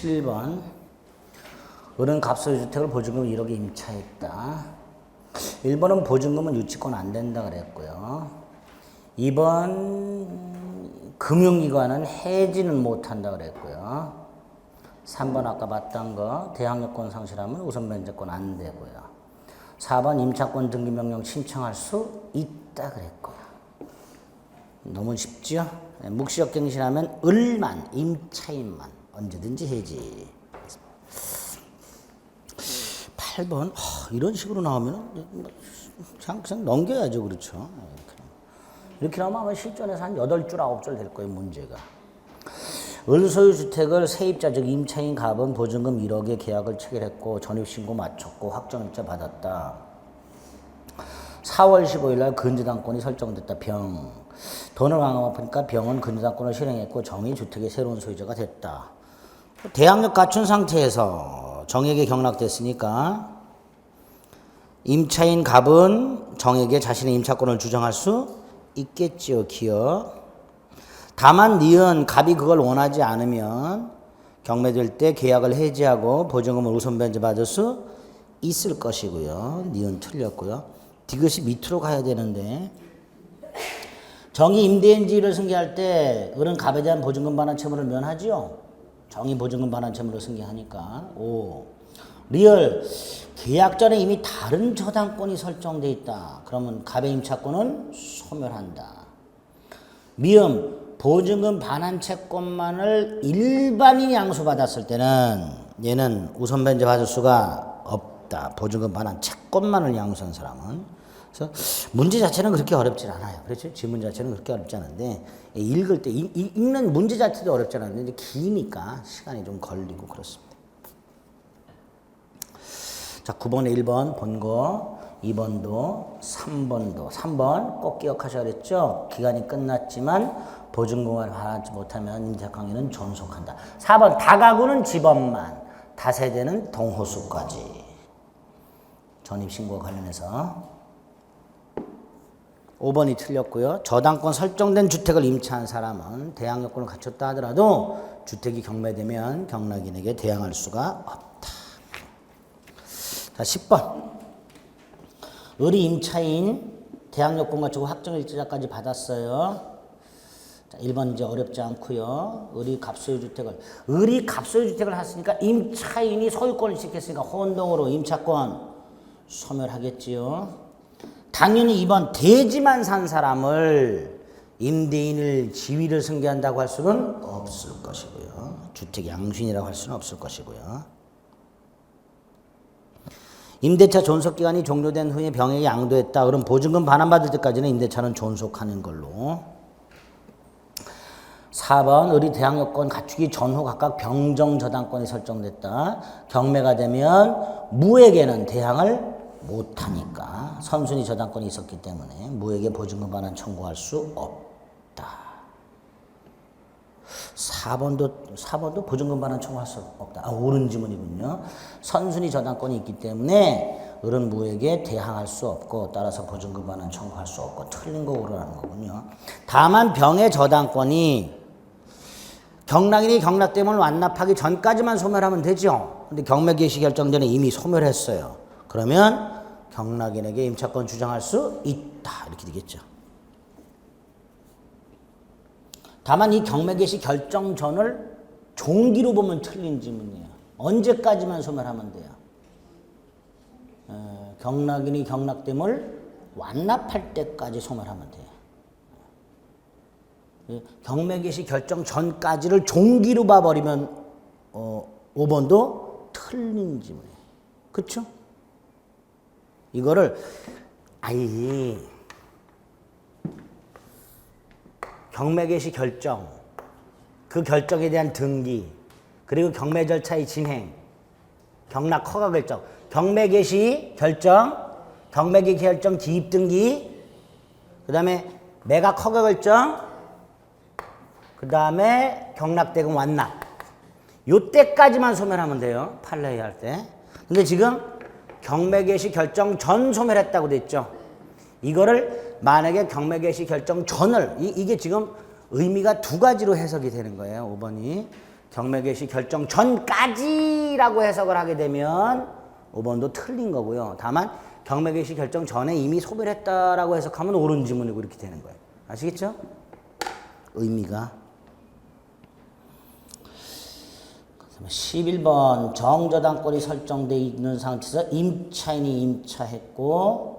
7번. 을은 갑소유주택을 보증금 1억에 임차했다. 1번은 보증금은 유치권 안 된다 그랬고요. 2번 금융기관은 해지는 못한다 그랬고요. 3번 아까 봤던 거 대항력권 상실하면 우선 면제권 안 되고요. 4번 임차권 등기명령 신청할 수 있다 그랬고요. 너무 쉽죠? 묵시적 갱신하면 을만, 임차인만 언제든지 해지. 8번 이런 식으로 나오면 그냥 넘겨야죠. 그렇죠? 이렇게 나오면 아마 실전에서 한 8줄 9줄 될 거예요. 문제가. 을소유주택을 세입자 즉 임차인 갑은 보증금 1억에 계약을 체결했고 전입신고 마쳤고 확정일자 받았다. 4월 15일 날 근저당권이 설정됐다. 병. 돈을 강압하니까 병은 근저당권을 실행했고 정이 주택의 새로운 소유자가 됐다. 대항력 갖춘 상태에서 정에게 경락됐으니까 임차인 갑은 정에게 자신의 임차권을 주장할 수 있겠지요. 기억. 다만 니은 갑이 그걸 원하지 않으면 경매될 때 계약을 해지하고 보증금을 우선 변제받을 수 있을 것이고요. 니은 틀렸고요. 디귿이 밑으로 가야 되는데 정이 임대인지를 승계할 때 을은 갑에 대한 보증금 반환 채무를 면하지요. 정이 보증금 반환 채무를 승계하니까. 5. 리을 계약 전에 이미 다른 저당권이 설정돼 있다. 그러면 갑의 임차권은 소멸한다. 미음 보증금 반환 채권만을 일반인이 양수받았을 때는 얘는 우선 변제 받을 수가 없다. 보증금 반환 채권만을 양수한 사람은. 그래서 문제 자체는 그렇게 어렵지 않아요. 그렇죠? 지문 자체는 그렇게 어렵지 않은데 읽을 때 읽는 문제 자체도 어렵지 않은데 이제 기니까 시간이 좀 걸리고 그렇습니다. 자, 9번에 1번 본 거, 2번도 3번도 3번 꼭 기억하셔야 했죠. 기간이 끝났지만 보증금을 반환하지 못하면 임대강의는 존속한다. 4번 다가구는 집업만, 다세대는 동호수까지. 전입신고와 관련해서 5번이 틀렸고요. 저당권 설정된 주택을 임차한 사람은 대항력권을 갖췄다 하더라도 주택이 경매되면 경락인에게 대항할 수가 없다. 자, 10번. 을이 임차인 대항력권 갖추고 확정일자까지 받았어요. 자, 1번 이제 어렵지 않고요. 을이 갑소유주택을 했으니까 임차인이 소유권을 취득했으니까 혼동으로 임차권 소멸하겠지요. 당연히 2번 대지만 산 사람을 임대인을 지위를 승계한다고 할 수는 없을 것이고요. 주택 양수인이라고 할 수는 없을 것이고요. 임대차 존속기간이 종료된 후에 병에게 양도했다. 그럼 보증금 반환받을 때까지는 임대차는 존속하는 걸로. 4번 을이 대항력권 갖추기 전후 각각 병정저당권이 설정됐다. 경매가 되면 무에게는 대항을 못하니까 선순위 저당권이 있었기 때문에 무에게 보증금 반환 청구할 수 없다. 4번도 보증금 반환 청구할 수 없다. 옳은 지문이군요. 선순위 저당권이 있기 때문에 을은 무에게 대항할 수 없고 따라서 보증금 반환 청구할 수 없고 틀린 거 오르라는 거군요. 다만 병의 저당권이 경락인이 경락대금을 완납하기 전까지만 소멸하면 되죠. 근데 경매 개시 결정 전에 이미 소멸했어요. 그러면 경락인에게 임차권 주장할 수 있다. 이렇게 되겠죠. 다만 이 경매 개시 결정 전을 종기로 보면 틀린 지문이에요. 언제까지만 소멸하면 돼요? 경락인이 경락됨을 완납할 때까지 소멸하면 돼요. 경매 개시 결정 전까지를 종기로 봐버리면 5번도 틀린 지문이에요. 그렇죠? 이거를 경매 개시 결정, 그 결정에 대한 등기, 그리고 경매 절차의 진행, 경락 허가 결정, 경매 개시 결정, 경매 개시 결정 기입 등기, 그 다음에 매각 허가 결정, 그 다음에 경락대금 완납. 요때까지만 소멸하면 돼요. 판례 할 때. 근데 지금 경매 개시 결정 전 소멸했다고 됐죠. 이거를 만약에 경매 개시 결정 전을 이게 지금 의미가 두 가지로 해석이 되는 거예요. 5번이 경매 개시 결정 전까지라고 해석을 하게 되면 5번도 틀린 거고요. 다만 경매 개시 결정 전에 이미 소멸 했다라고 해석하면 옳은 지문이고 이렇게 되는 거예요. 아시겠죠? 의미가. 11번 정저당권이 설정되어 있는 상태에서 임차인이 임차했고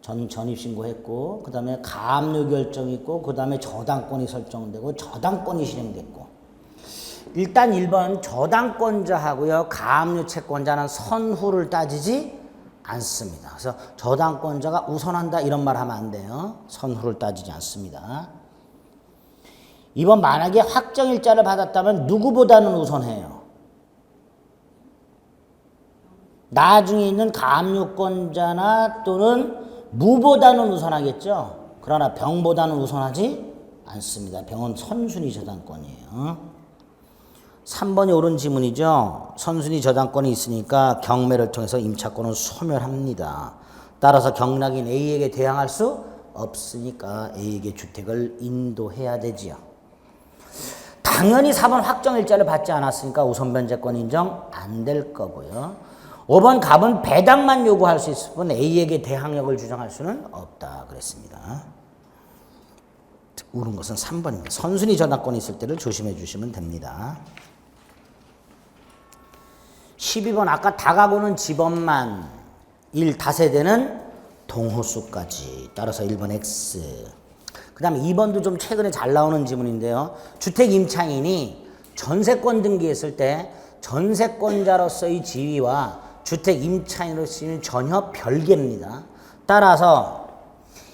전입신고했고 그 다음에 가압류 결정이 있고 그 다음에 저당권이 설정되고 저당권이 실행됐고 일단 1번 저당권자하고요 가압류 채권자는 선후를 따지지 않습니다. 그래서 저당권자가 우선한다 이런 말 하면 안 돼요. 선후를 따지지 않습니다. 2번 만약에 확정일자를 받았다면 누구보다는 우선해요. 나중에 있는 가압류권자나 또는 무보다는 우선하겠죠. 그러나 병보다는 우선하지 않습니다. 병은 선순위 저당권이에요. 3번이 옳은 지문이죠. 선순위 저당권이 있으니까 경매를 통해서 임차권은 소멸합니다. 따라서 경락인 A에게 대항할 수 없으니까 A에게 주택을 인도해야 되지요. 당연히 4번 확정일자를 받지 않았으니까 우선변제권 인정 안 될 거고요. 5번 갑은 배당만 요구할 수 있을 뿐 A에게 대항력을 주장할 수는 없다 그랬습니다. 옳은 것은 3번입니다. 선순위 저당권이 있을 때를 조심해 주시면 됩니다. 12번 아까 다가구는 집업만 1다세대는 동호수까지 따라서 1번 X. 그 다음에 2번도 좀 최근에 잘 나오는 지문인데요. 주택 임차인이 전세권 등기했을 때 전세권자로서의 지위와 주택 임차인으로서는 전혀 별개입니다. 따라서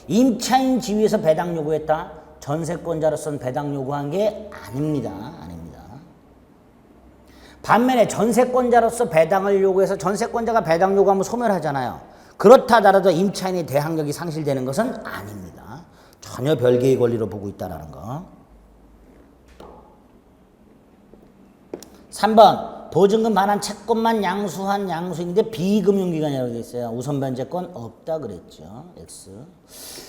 임차인 지위에서 배당 요구했다. 전세권자로서는 배당 요구한 게 아닙니다. 반면에 전세권자로서 배당을 요구해서 전세권자가 배당 요구하면 소멸하잖아요. 그렇다 하더라도 임차인의 대항력이 상실되는 것은 아닙니다. 전혀 별개의 권리로 보고 있다는 거. 3번 보증금 반환 채권만 양수한 양수인데 비금융기관이라고 되어 있어요. 우선변제권 없다 그랬죠. X.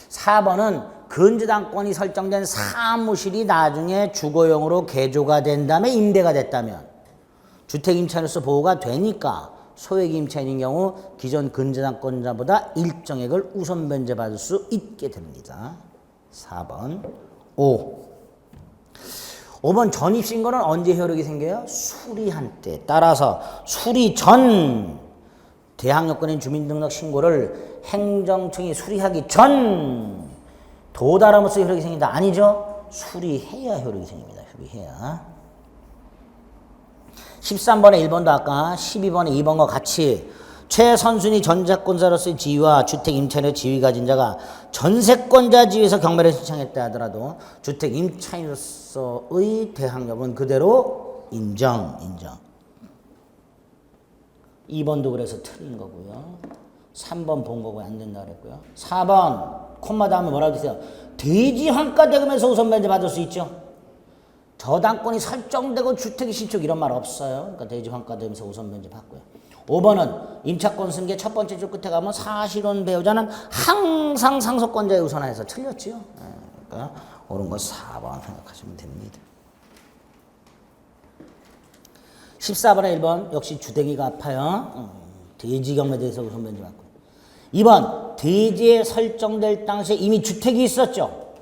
4번은 근저당권이 설정된 사무실이 나중에 주거용으로 개조가 된 다음에 임대가 됐다면 주택 임차인으로서 보호가 되니까 소액 임차인인 경우 기존 근저당권자보다 일정액을 우선 변제받을 수 있게 됩니다. 4번. 5번 전입신고는 언제 효력이 생겨요? 수리한 때. 따라서 수리 전 대항력권인 주민등록 신고를 행정청이 수리하기 전 도달함으로써 효력이 생긴다. 아니죠? 수리해야 효력이 생깁니다. 수리해야. 13번에 1번도 아까 12번에 2번과 같이 최선순위 전세권자로서의 지위와 주택 임차인의 지위 가진 자가 전세권자 지위에서 경매를 신청했다 하더라도 주택 임차인으로서의 대항력은 그대로 인정. 2번도 그래서 틀린 거고요. 3번 본 거고 안 된다 그랬고요. 4번 콤마 다음에 뭐라고 했어요? 대지 환가 대금에서 우선 변제 받을 수 있죠. 저당권이 설정되고 주택이 신축 이런 말 없어요. 그러니까 대지 환가 대금에서 우선 변제 받고요. 5번은 임차권 승계 첫 번째 줄 끝에 가면 사실혼 배우자는 항상 상속권자에 우선해서 틀렸죠. 그러니까 옳은 거 4번 생각하시면 됩니다. 14번에 1번 역시 주택이가 아파요. 대지 경매에 대해서 우선 변제 받고. 2번 대지에 설정될 당시에 이미 주택이 있었죠.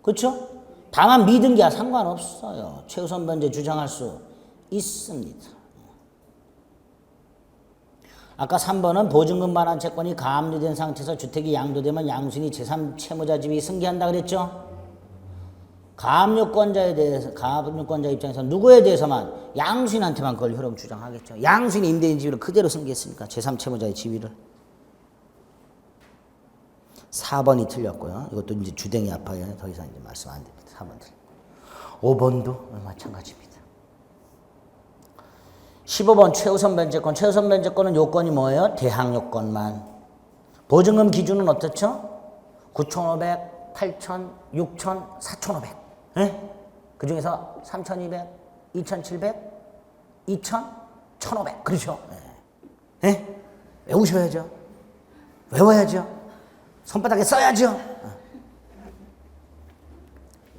그렇죠? 다만 미등기와 상관없어요. 최우선 변제 주장할 수 있습니다. 아까 3번은 보증금 반환 채권이 가압류된 상태에서 주택이 양도되면 양수인이 제3채무자 지위 승계한다 그랬죠? 가압류권자에 대해서, 가압류권자 입장에서 누구에 대해서만 양수인한테만 그걸 효력 주장하겠죠. 양수인이 임대인 지위를 그대로 승계했으니까 제3채무자의 지위를. 4번이 틀렸고요. 이것도 이제 주댕이 아파요. 더 이상 이제 말씀 안 됩니다. 4번 틀렸고. 5번도 마찬가지입니다. 15번 최우선 변제권. 최우선 변제권은 요건이 뭐예요? 대항 요건만. 보증금 기준은 어떻죠? 9,500, 8,000, 6,000, 4,500. 예? 그 중에서 3,200, 2,700, 2,000, 1,500. 그렇죠? 예? 예? 외우셔야죠. 외워야죠. 손바닥에 써야죠.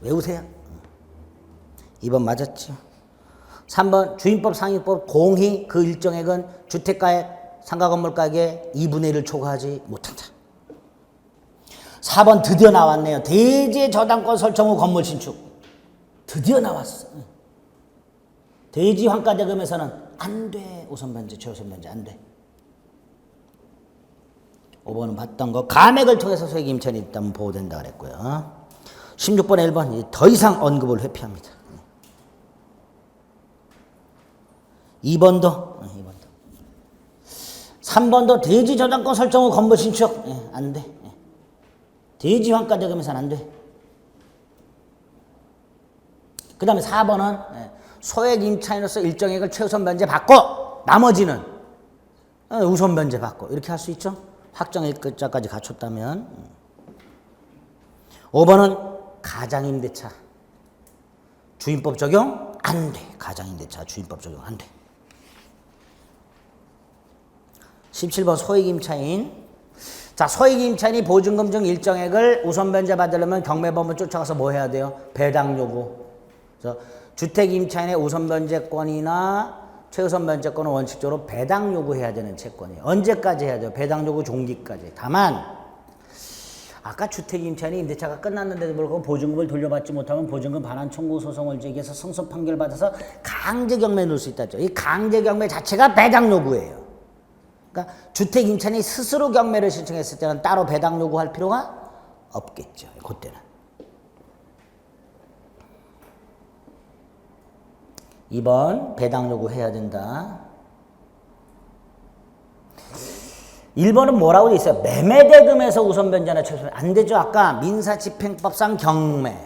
외우세요. 2번 맞았죠. 3번 주임법 상위법 공히 그 일정액은 주택가액 상가건물가액의 2분의 1을 초과하지 못한다. 4번 드디어 나왔네요. 대지 저당권 설정 후 건물 신축. 드디어 나왔어. 대지 환가대금에서는 안 돼. 우선변제, 최우선변제 안 돼. 5번은 봤던 거 감액을 통해서 소액 임차인이 있다면 보호된다 그랬고요. 16번에 1번 더 이상 언급을 회피합니다. 2번도 3번도 대지 저당권 설정 후 건물 신축 안 돼. 대지 환가대금에서는 안 돼. 그 다음에 4번은 소액 임차인으로서 일정액을 최우선 변제 받고 나머지는 우선 변제 받고 이렇게 할 수 있죠. 확정일자까지 갖췄다면. 5번은 가장임대차 주임법 적용 안 돼. 가장임대차 주임법 적용 안 돼. 17번 소액임차인. 자, 소액임차인이 보증금 중 일정액을 우선 변제 받으려면 경매법원 쫓아가서 뭐 해야 돼요? 배당 요구. 그래서 주택임차인의 우선 변제권이나 최우선 변제권은 원칙적으로 배당 요구해야 되는 채권이에요. 언제까지 해야 돼요? 배당 요구 종기까지. 다만 아까 주택임차인이 임대차가 끝났는데도 불구하고 보증금을 돌려받지 못하면 보증금 반환 청구 소송을 제기해서 승소 판결을 받아서 강제 경매에 넣을 수 있다 했죠. 이 강제 경매 자체가 배당 요구예요. 그러니까 주택임차인이 스스로 경매를 신청했을 때는 따로 배당 요구할 필요가 없겠죠. 그때는. 2번 배당 요구해야 된다. 1번은 뭐라고 돼 있어요? 매매대금에서 우선 변제나 최우선 안 되죠. 아까 민사집행법상 경매,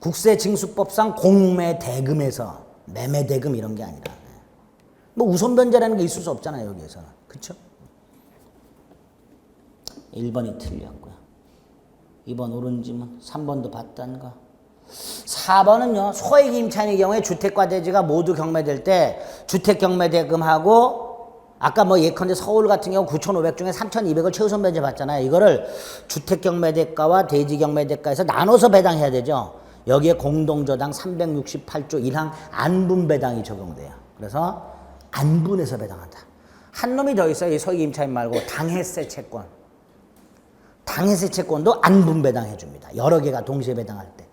국세징수법상 공매대금에서 매매대금 이런 게 아니라 뭐 우선 변제라는 게 있을 수 없잖아요. 여기에서는. 그렇죠? 1번이 틀렸고요. 2번 옳은지문 3번도 봤다는 거. 4번은요. 소액 임차인의 경우에 주택과 대지가 모두 경매될 때 주택경매대금하고 아까 뭐 예컨대 서울 같은 경우 9,500 중에 3,200을 최우선 변제 받잖아요. 이거를 주택경매대가와 대지경매대가에서 나눠서 배당해야 되죠. 여기에 공동저당 368조 1항 안분배당이 적용돼요. 그래서 안분해서 배당한다. 한 놈이 더 있어요. 이 소액 임차인 말고 당해세 채권. 당해세 채권도 안분배당해 줍니다. 여러 개가 동시에 배당할 때.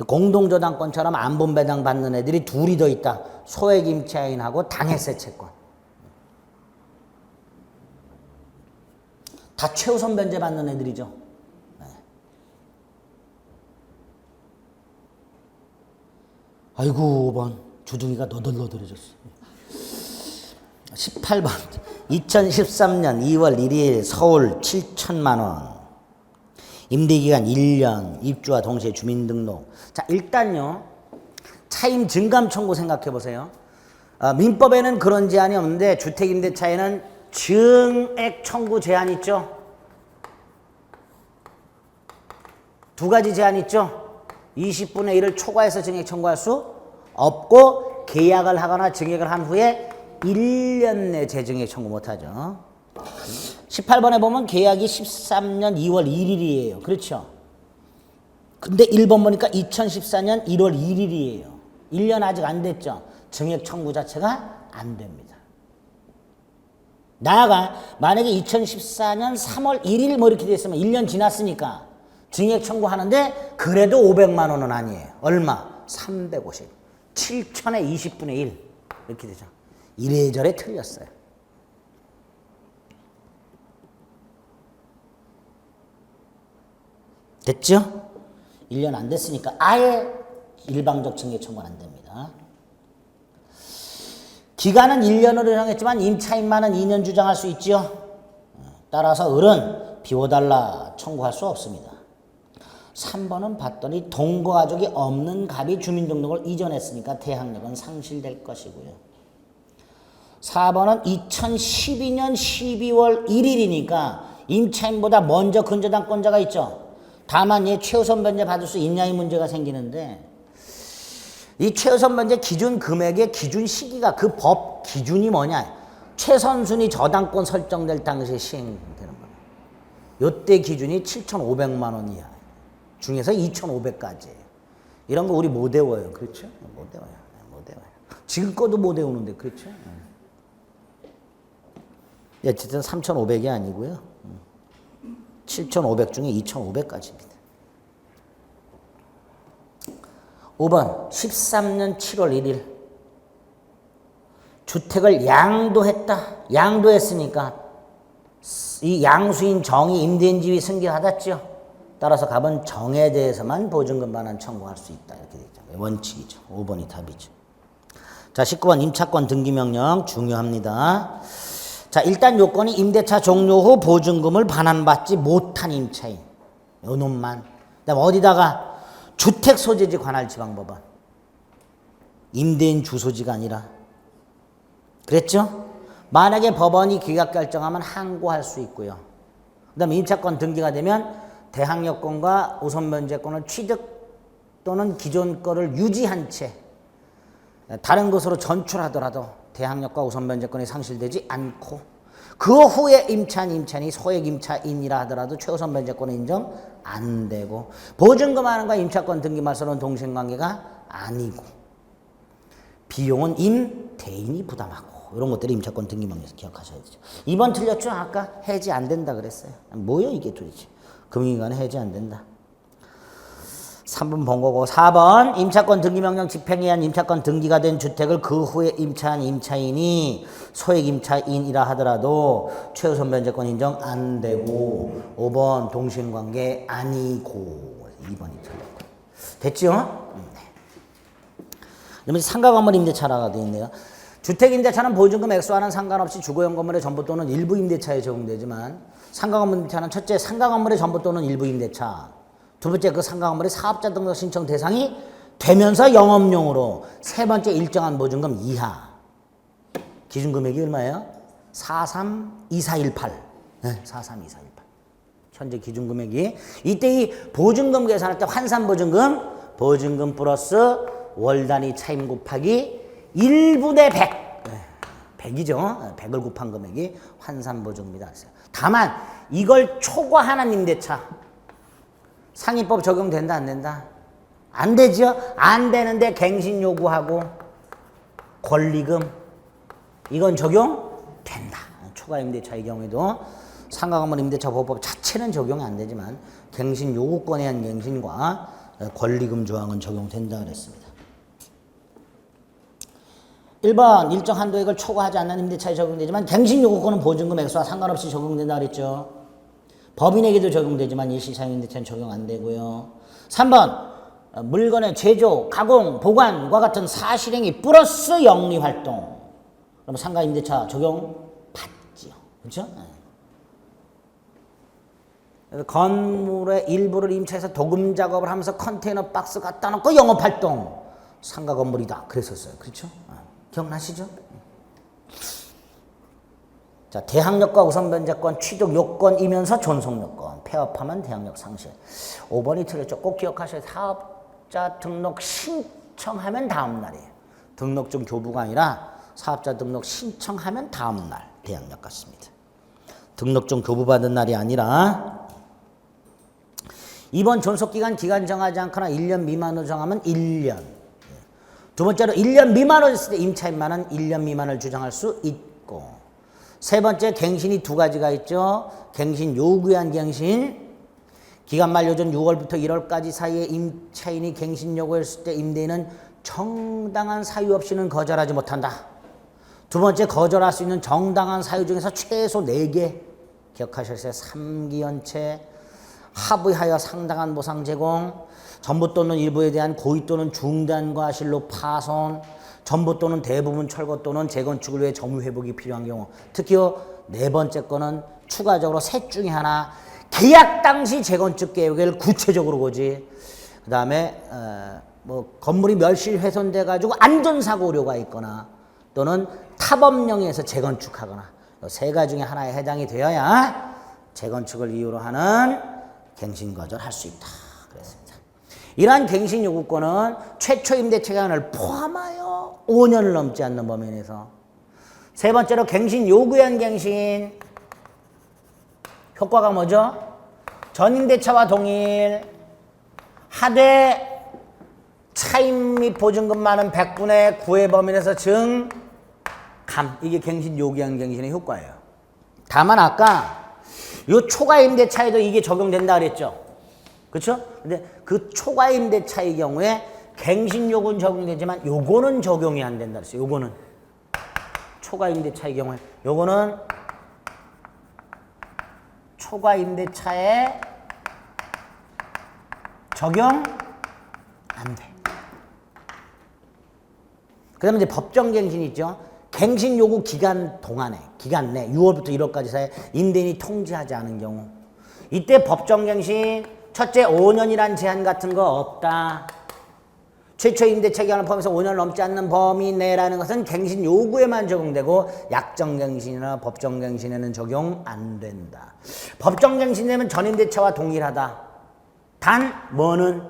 공동저당권처럼 안분배당 받는 애들이 둘이 더 있다. 소액 임차인하고 당해세 채권. 다 최우선 변제 받는 애들이죠. 네. 아이고 5번 주둥이가 너덜너덜해졌어. 18번 2013년 2월 1일 서울 7천만 원. 임대기간 1년, 입주와 동시에 주민등록. 자, 일단요. 차임 증감 청구 생각해 보세요. 민법에는 그런 제한이 없는데 주택임대차에는 증액 청구 제한 있죠. 두 가지 제한 있죠. 20분의 1을 초과해서 증액 청구할 수 없고 계약을 하거나 증액을 한 후에 1년 내 재증액 청구 못하죠. 18번에 보면 계약이 13년 2월 1일이에요. 그렇죠? 근데 1번 보니까 2014년 1월 1일이에요. 1년 아직 안 됐죠? 증액 청구 자체가 안 됩니다. 나아가 만약에 2014년 3월 1일 뭐 이렇게 됐으면 1년 지났으니까 증액 청구하는데 그래도 500만 원은 아니에요. 얼마? 350. 7천에 20분의 1 이렇게 되죠. 이래저래 틀렸어요. 됐죠? 1년 안 됐으니까 아예 일방적 증액 청구는 안 됩니다. 기간은 1년으로 정했지만 임차인만은 2년 주장할 수 있죠. 따라서 을은 비워달라 청구할 수 없습니다. 3번은 봤더니 동거가족이 없는 갑이 주민등록을 이전했으니까 대항력은 상실될 것이고요. 4번은 2012년 12월 1일이니까 임차인보다 먼저 근저당권자가 있죠. 다만 얘 최우선 변제 받을 수 있냐의 문제가 생기는데 이 최우선 변제 기준 금액의 기준 시기가 그 법 기준이 뭐냐. 최선순위 저당권 설정될 당시에 시행되는 거예요. 요때 기준이 7,500만 원 이하 중에서 2,500까지예요. 이런 거 우리 못 외워요. 그렇죠? 못 외워요. 못 외워요. 지금 거도 못 외우는데, 그렇죠? 어쨌든 3,500이 아니고요. 7,500 중에 2,500까지입니다. 5번 13년 7월 1일 주택을 양도했다. 양도했으니까 이 양수인 정이 임대인 지위 승계받았죠. 따라서 갑은 정에 대해서만 보증금 반환 청구할 수 있다. 이렇게 되어 있잖아요. 원칙이죠. 5번이 답이죠. 자, 19번 임차권 등기명령 중요합니다. 자, 일단 요건이 임대차 종료 후 보증금을 반환받지 못한 임차인. 요 놈만. 그다음 어디다가 주택 소재지 관할 지방법원. 임대인 주소지가 아니라. 그랬죠? 만약에 법원이 기각 결정하면 항고할 수 있고요. 그다음에 임차권 등기가 되면 대항력권과 우선변제권을 취득 또는 기존 거를 유지한 채 다른 곳으로 전출하더라도 대항력과 우선변제권이 상실되지 않고 그 후에 임차인이 소액 임차인이라 하더라도 최우선 변제권은 인정 안 되고 보증금 하는과 임차권 등기 말소는 동생관계가 아니고 비용은 임대인이 부담하고 이런 것들이 임차권 등기 명령에서 기억하셔야 되죠. 2번 틀렸죠? 아까 해지 안 된다 그랬어요. 뭐요 이게 도대체. 금융기관에 해지 안 된다. 3번 본 거고 4번 임차권 등기명령 집행에 의한 임차권 등기가 된 주택을 그 후에 임차한 임차인이 소액 임차인이라 하더라도 최우선 변제권 인정 안 되고 5번 동신관계 아니고 2번이 틀렸고 됐죠? 네. 그러면 상가 건물 임대차라고 되어 있네요. 주택 임대차는 보증금 액수와는 상관없이 주거용 건물의 전부 또는 일부 임대차에 적용되지만 상가 건물 임대차는 첫째 상가 건물의 전부 또는 일부 임대차 두 번째 그 상가 건물이 사업자 등록 신청 대상이 되면서 영업용으로 세 번째 일정한 보증금 이하 기준금액이 얼마예요? 432418 네, 432418 현재 기준금액이 이때 이 보증금 계산할 때 환산보증금 플러스 월단위 차임 곱하기 1분의 100 100이죠. 100을 곱한 금액이 환산보증금이다. 다만 이걸 초과하는 임대차 상위법 적용된다 안 된다? 안 되죠? 안 되는데 갱신 요구하고 권리금 이건 적용된다. 초과 임대차의 경우에도 상가건물 임대차 보호법 자체는 적용이 안 되지만 갱신 요구권에 의한 갱신과 권리금 조항은 적용된다 그랬습니다. 1번 일정 한도액을 초과하지 않는 임대차에 적용되지만 갱신 요구권은 보증금 액수와 상관없이 적용된다 그랬죠. 법인에게도 적용되지만 일시차용 임대차는 적용 안 되고요. 3번 물건의 제조, 가공, 보관과 같은 사실행위 플러스 영리활동 그럼 상가 임대차 적용 받지요. 그렇죠? 네. 건물의 일부를 임차해서 도금 작업을 하면서 컨테이너 박스 갖다 놓고 영업활동 상가 건물이다 그랬었어요. 그렇죠? 기억나시죠? 자, 대항력과 우선변제권 취득 요건이면서 존속요건 폐업하면 대항력 상실 5번이 틀렸죠. 꼭 기억하셔야 사업자 등록 신청하면 다음 날이에요. 등록증 교부가 아니라 사업자 등록 신청하면 다음 날 대항력 같습니다. 등록증 교부받은 날이 아니라 2번 존속기간 기간 정하지 않거나 1년 미만으로 정하면 1년 두 번째로 1년 미만으로 했을 때 임차인만은 1년 미만을 주장할 수 있고 세 번째 갱신이 두 가지가 있죠. 갱신 요구에 의한 갱신 기간 만료 전 6월부터 1월까지 사이에 임차인이 갱신 요구했을 때 임대인은 정당한 사유 없이는 거절하지 못한다. 두 번째 거절할 수 있는 정당한 사유 중에서 최소 4개 기억하셨어요. 3기연체 합의하여 상당한 보상 제공 전부 또는 일부에 대한 고의 또는 중대한 과실로 파손 전부 또는 대부분 철거 또는 재건축을 위해 점유 회복이 필요한 경우 특히요 네 번째 거는 추가적으로 셋 중에 하나 계약 당시 재건축 계획을 구체적으로 보지 그 다음에 뭐 건물이 멸실 훼손돼 가지고 안전사고 우려가 있거나 또는 타법령에서 재건축하거나 세 가지 중에 하나에 해당이 되어야 재건축을 이유로 하는 갱신 거절할 수 있다 그랬습니다. 이러한 갱신 요구권은 최초 임대차 기간을 포함하여 5년을 넘지 않는 범위에서 세 번째로 갱신 요구에 의한 갱신 효과가 뭐죠? 전 임대차와 동일 하되 차입 및 보증금만은 100분의 9의 범위에서 증감. 이게 갱신 요구한 갱신의 효과예요. 다만 아까 요 초과임대차에도 이게 적용된다 그랬죠. 그렇죠? 근데 그 초과임대차의 경우에 갱신 요구는 적용되지만 요거는 적용이 안 된다 그랬어요. 요거는 초과임대차의 경우에 요거는 초과임대차에 적용 안 돼. 그 다음에 이제 법정갱신이 있죠. 갱신 요구 기간 동안에, 기간 내 6월부터 1월까지 사이에 임대인이 통지하지 않은 경우 이때 법정갱신 첫째 5년이란 제한 같은 거 없다. 최초 임대차 기간을 포함해서 5년을 넘지 않는 범위 내라는 것은 갱신 요구에만 적용되고 약정갱신이나 법정갱신에는 적용 안 된다. 법정갱신되면 전임대차와 동일하다. 단 뭐는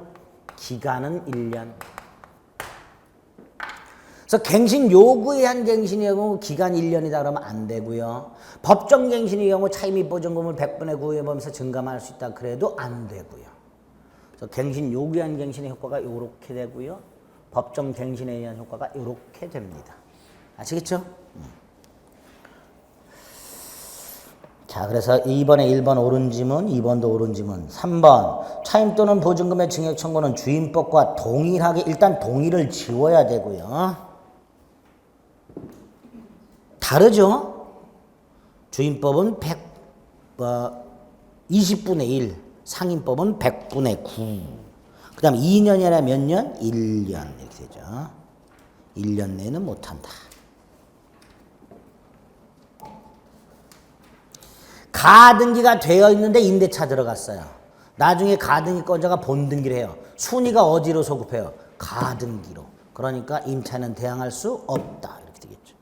기간은 1년. 그래서 갱신 요구에 한 갱신의 경우 기간 1년이다 그러면 안 되고요. 법정갱신의 경우 차임 및 보증금을 100분의 9에 범해서 증감할 수 있다 그래도 안 되고요. 그래서 갱신 요구에 한 갱신의 효과가 이렇게 되고요. 법정갱신에 의한 효과가 이렇게 됩니다. 아시겠죠? 자, 그래서 2번에 1번 옳은 지문, 2번도 옳은 지문. 3번 차임 또는 보증금의 증액 청구는 주임법과 동일하게 일단 동일을 지워야 되고요. 다르죠? 주임법은 20분의 1, 상임법은 100분의 9. 그 다음 2년이 아니라 몇 년? 1년 이렇게 되죠. 1년 내에는 못한다. 가등기가 되어 있는데 임대차 들어갔어요. 나중에 가등기 건자가 본등기를 해요. 순위가 어디로 소급해요? 가등기로. 그러니까 임차는 대항할 수 없다. 이렇게 되겠죠.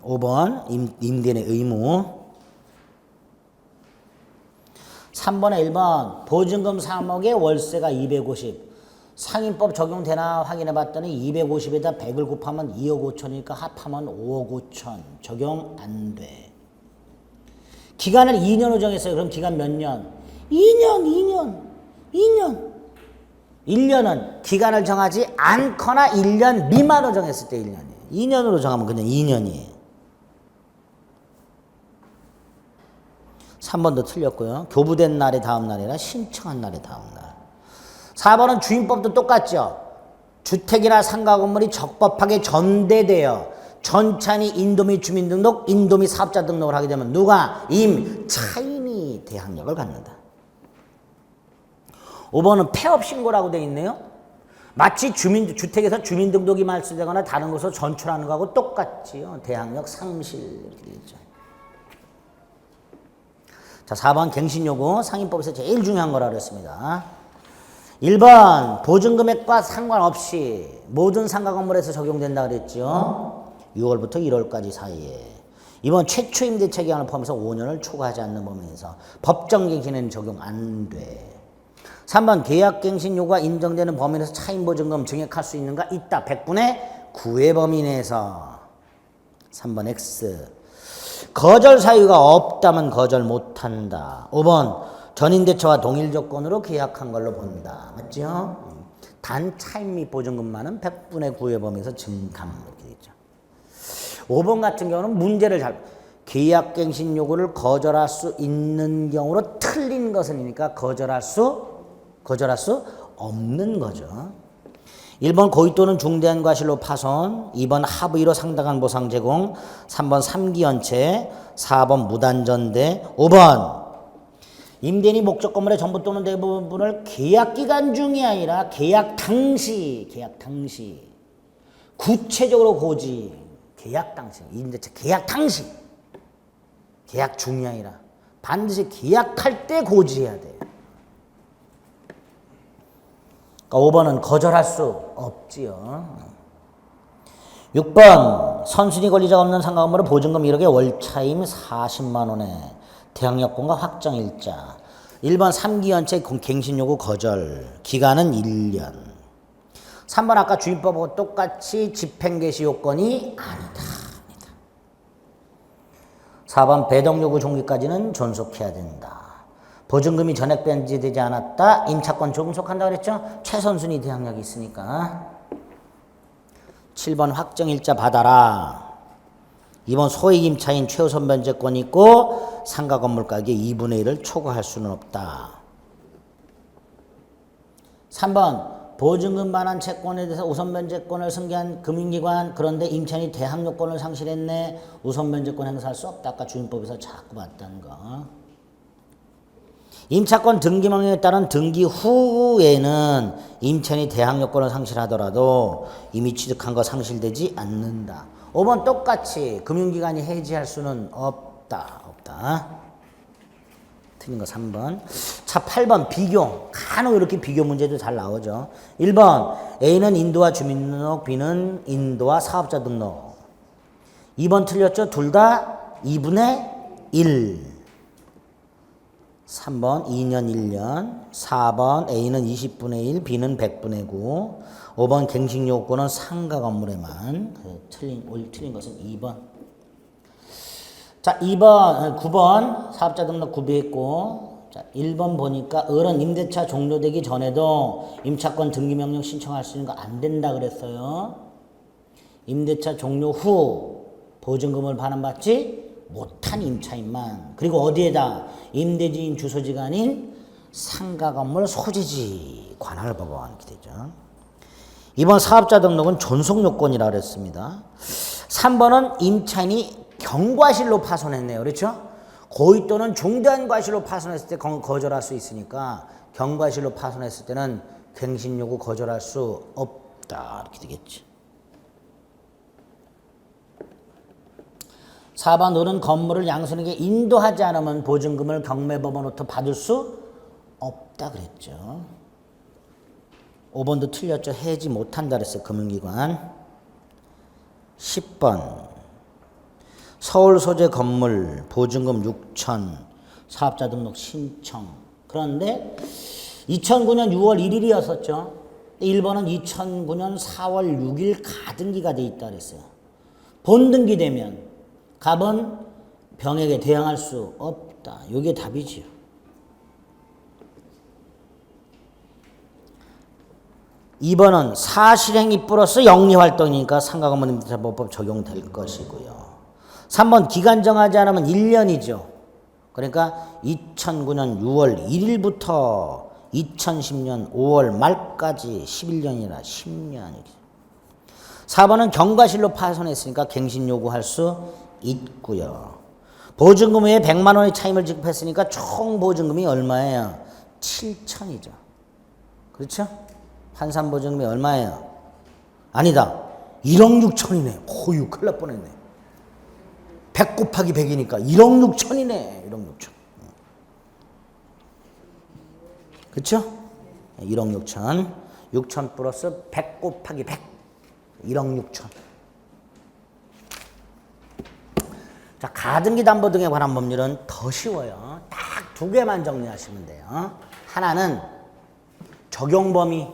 5번 임대인의 의무. 3번에 1번 보증금 3억에 월세가 250. 상임법 적용되나 확인해 봤더니 250에다 100을 곱하면 2억 5천이니까 합하면 5억 5천. 적용 안 돼. 기간을 2년으로 정했어요. 그럼 기간 몇 년? 2년. 1년은 기간을 정하지 않거나 1년 미만으로 정했을 때 1년이에요. 2년으로 정하면 그냥 2년이에요. 3번도 틀렸고요. 교부된 날의 다음 날이라 신청한 날의 다음 날. 4번은 주임법도 똑같죠. 주택이나 상가 건물이 적법하게 전대되어 전차인이 인도 및 주민등록, 인도 및 사업자 등록을 하게 되면 누가? 차임이 대항력을 갖는다. 5번은 폐업 신고라고 되어 있네요. 마치 주택에서 주민등록이 말소되거나 다른 곳으로 전출하는 거하고 똑같지요. 대항력 상실 이렇게 되어 있죠. 자, 4번 갱신요구 상임법에서 제일 중요한 거라 그랬습니다. 1번 보증금액과 상관없이 모든 상가 건물에서 적용된다 그랬죠. 6월부터 1월까지 사이에. 2번 최초 임대차 기간을 포함해서 5년을 초과하지 않는 범위에서 법정갱신에는 적용 안 돼. 3번 계약갱신 요구가 인정되는 범위 내에서 차임 보증금 증액할 수 있는가? 있다. 100분의 9의 범위 내에서. 3번 X. 거절 사유가 없다면 거절 못한다. 5번 전임대차와 동일 조건으로 계약한 걸로 본다. 맞죠? 단 차임 및 보증금만은 100분의 9의 범위에서 증감 이렇게 되죠. 5번 같은 경우는 문제를 계약갱신 요구를 거절할 수 있는 경우로 틀린 것은이니까 거절할 수 없는 거죠. 1번 고의 또는 중대한 과실로 파손, 2번 합의로 상당한 보상 제공, 3번 3기연체, 4번 무단전대, 5번 임대인이 목적 건물의 전부 또는 대부분을 계약 기간 중이 아니라 계약 당시 구체적으로 고지, 계약 당시, 임대차 계약 당시, 계약 중이 아니라 반드시 계약할 때 고지해야 돼요. 그러니까 5번은 거절할 수 없지요. 6번 선순위 권리자가 없는 상가 건물은 보증금 1억에 월차임 40만 원에 대항력권과 확정일자. 1번 3기연체 갱신요구 거절. 기간은 1년. 3번 아까 주임법하고 똑같이 집행개시 요건이 아니다. 4번 배동요구 종기까지는 존속해야 된다. 보증금이 전액 변제되지 않았다. 임차권 종속한다 그랬죠? 최선순위 대항력이 있으니까. 7번 확정일자 받아라. 2번 소액임차인 최우선 변제권이 있고 상가 건물 가격 2분의 1을 초과할 수는 없다. 3번 보증금 반환 채권에 대해서 우선 변제권을 승계한 금융기관 그런데 임차인이 대항력권을 상실했네. 우선 변제권 행사할 수 없다. 아까 주임법에서 자꾸 봤다는 거. 임차권 등기 명령에 따른 등기 후에는 임차인이 대항력권을 상실하더라도 이미 취득한 거 상실되지 않는다. 5번 똑같이 금융기관이 해지할 수는 없다. 틀린 거 3번. 자, 8번 비교. 간혹 이렇게 비교 문제도 잘 나오죠. 1번 A는 인도와 주민등록, B는 인도와 사업자 등록. 2번 틀렸죠? 둘 다 2분의 1. 3번 2년 1년. 4번 A는 20분의 1, B는 100분의 9. 5번 갱신요건은 상가 건물에만. 틀린 것은 2번. 자, 2번, 9번 사업자 등록 구비했고, 자, 1번 보니까 을은 임대차 종료되기 전에도 임차권 등기명령 신청할 수 있는 거 안 된다 그랬어요. 임대차 종료 후 보증금을 반환받지 못한 임차인만. 그리고 어디에다? 임대지인 주소지가 아닌 상가 건물 소재지 관할법원 이렇게 되죠. 2번 사업자 등록은 존속요건이라 그랬습니다. 3번은 임차인이 경과실로 파손했네요. 그렇죠? 고의 또는 중대한 과실로 파손했을 때 거절할 수 있으니까 경과실로 파손했을 때는 갱신 요구 거절할 수 없다. 이렇게 되겠지. 4번 을은 건물을 양손에게 인도하지 않으면 보증금을 경매법원으로부터 받을 수 없다 그랬죠. 5번도 틀렸죠. 해지 못한다 그랬어요. 금융기관. 10번 서울 소재 건물 보증금 6천 사업자 등록 신청. 그런데 2009년 6월 1일이었었죠. 1번은 2009년 4월 6일 가등기가 돼 있다 그랬어요. 본등기되면 갑은 병에게 대항할 수 없다. 이게 답이지요. 2번은 사실행위 플러스 영리활동이니까 상가건물 임대차보호법 적용될 것이고요. 3번 기간 정하지 않으면 1년이죠. 그러니까 2009년 6월 1일부터 2010년 5월 말까지 11년이라 10년이죠. 4번은 경과실로 파손했으니까 갱신 요구할 수 있고요. 보증금 외에 100만 원의 차임을 지급했으니까 총 보증금이 얼마예요? 7천이죠. 그렇죠? 환산 보증금이 얼마예요? 아니다. 1억 6천이네. 호유 큰일 날 뻔했네. 100 곱하기 100이니까 1억 6천이네. 1억 6천. 그렇죠? 1억 6천. 6천 플러스 100 곱하기 100. 1억 6천. 자, 가등기 담보 등에 관한 법률은 더 쉬워요. 딱 두 개만 정리하시면 돼요. 하나는 적용 범위.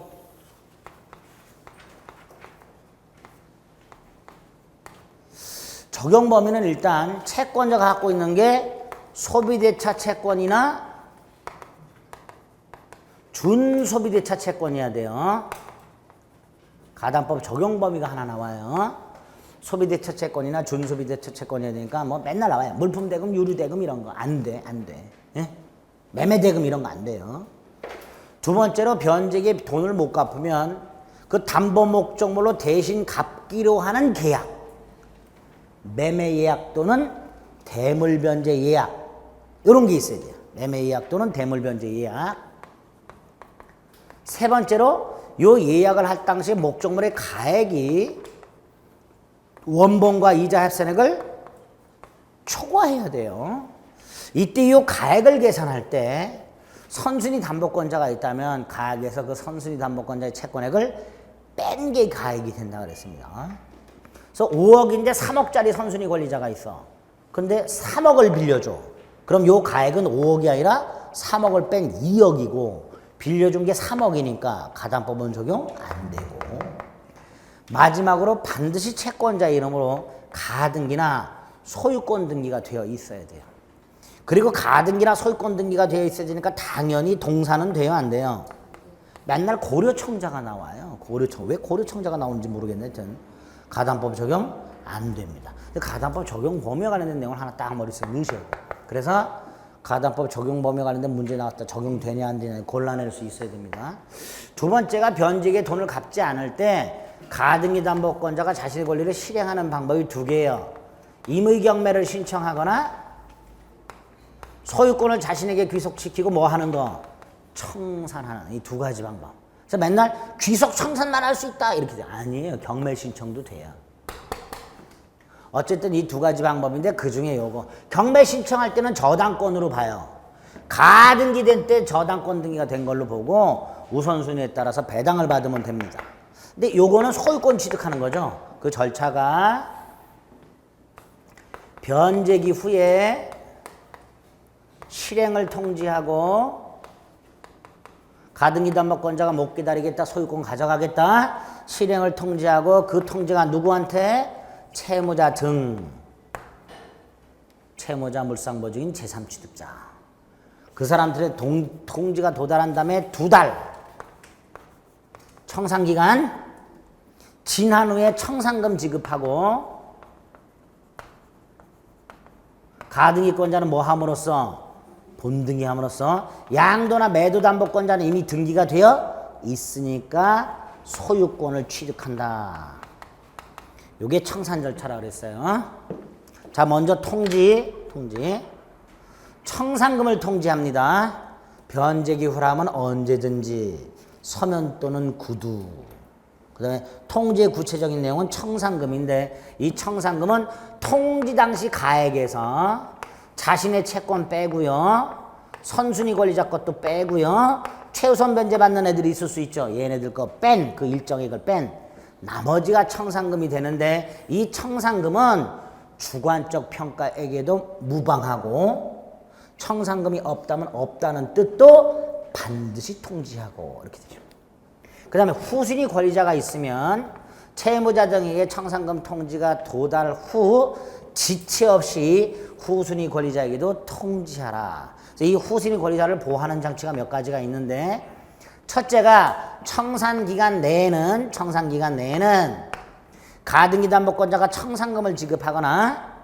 적용 범위는 일단 채권자가 갖고 있는 게 소비대차 채권이나 준소비대차 채권이어야 돼요. 가담법 적용 범위가 하나 나와요. 소비대차 채권이나 준소비대차 채권이어야 되니까 뭐 맨날 나와요. 물품대금, 유류대금 이런 거 안 돼, 안 돼. 예? 매매대금 이런 거 안 돼요. 두 번째로 변제기에 돈을 못 갚으면 그 담보 목적물로 대신 갚기로 하는 계약. 매매 예약 또는 대물 변제 예약. 이런 게 있어야 돼요. 매매 예약 또는 대물 변제 예약. 세 번째로 요 예약을 할 당시 목적물의 가액이 원본과 이자 합산액을 초과해야 돼요. 이때 요 가액을 계산할 때 선순위 담보권자가 있다면 가액에서 그 선순위 담보권자의 채권액을 뺀 게 가액이 된다 그랬습니다. 그래서 5억인데 3억짜리 선순위 권리자가 있어. 근데 3억을 빌려줘. 그럼 요 가액은 5억이 아니라 3억을 뺀 2억이고 빌려준 게 3억이니까 가담법은 적용 안 되고. 마지막으로 반드시 채권자 이름으로 가등기나 소유권 등기가 되어 있어야 돼요. 그리고 가등기나 소유권 등기가 되어 있어지니까 당연히 동사는 돼요, 안 돼요? 맨날 고려청자가 나와요. 고려청. 왜 고려청자가 나오는지 모르겠네. 하여튼 가담법 적용 안 됩니다. 근데 가담법 적용 범위에 관련된 내용을 하나 딱 머릿속에 넣으셔야 돼요. 그래서 가담법 적용 범위에 관련된 문제 나왔다. 적용되냐 안 되냐 골라낼 수 있어야 됩니다. 두 번째가 변제액의 돈을 갚지 않을 때 가등기 담보권자가 자신의 권리를 실행하는 방법이 두 개예요. 임의경매를 신청하거나 소유권을 자신에게 귀속시키고 뭐 하는 거? 청산하는 이 두 가지 방법. 그래서 맨날 귀속 청산만 할 수 있다 이렇게 돼요. 아니에요. 경매 신청도 돼요. 어쨌든 이 두 가지 방법인데 그 중에 요거 경매 신청할 때는 저당권으로 봐요. 가등기 된 때 저당권 등기가 된 걸로 보고 우선순위에 따라서 배당을 받으면 됩니다. 근데 요거는 소유권 취득하는 거죠. 그 절차가 변제기 후에 실행을 통지하고 가등기 담보권자가 못 기다리겠다, 소유권 가져가겠다, 실행을 통지하고 그 통지가 누구한테? 채무자 등, 채무자 물상보증인 제3취득자. 그 사람들의 통지가 도달한 다음에 2달 청산기간 지난 후에 청산금 지급하고 가등기권자는 뭐 함으로써? 본등기함으로써 양도나 매도 담보권자는 이미 등기가 되어 있으니까 소유권을 취득한다. 요게 청산 절차라고 그랬어요. 자, 먼저 통지. 청산금을 통지합니다. 변제기 후라면 언제든지 서면 또는 구두. 그 다음에 통지의 구체적인 내용은 청산금인데 이 청산금은 통지 당시 가액에서 자신의 채권 빼고요. 선순위 권리자 것도 빼고요. 최우선 변제 받는 애들이 있을 수 있죠. 얘네들 거 뺀, 그 일정액을 뺀 나머지가 청산금이 되는데 이 청산금은 주관적 평가액에도 무방하고 청산금이 없다면 없다는 뜻도 반드시 통지하고 이렇게 되죠. 그 다음에 후순위 권리자가 있으면 채무자 등에게 청산금 통지가 도달 후 지체 없이 후순위 권리자에게도 통지하라. 이 후순위 권리자를 보호하는 장치가 몇 가지가 있는데 첫째가 청산기간 내에는 가등기 담보권자가 청산금을 지급하거나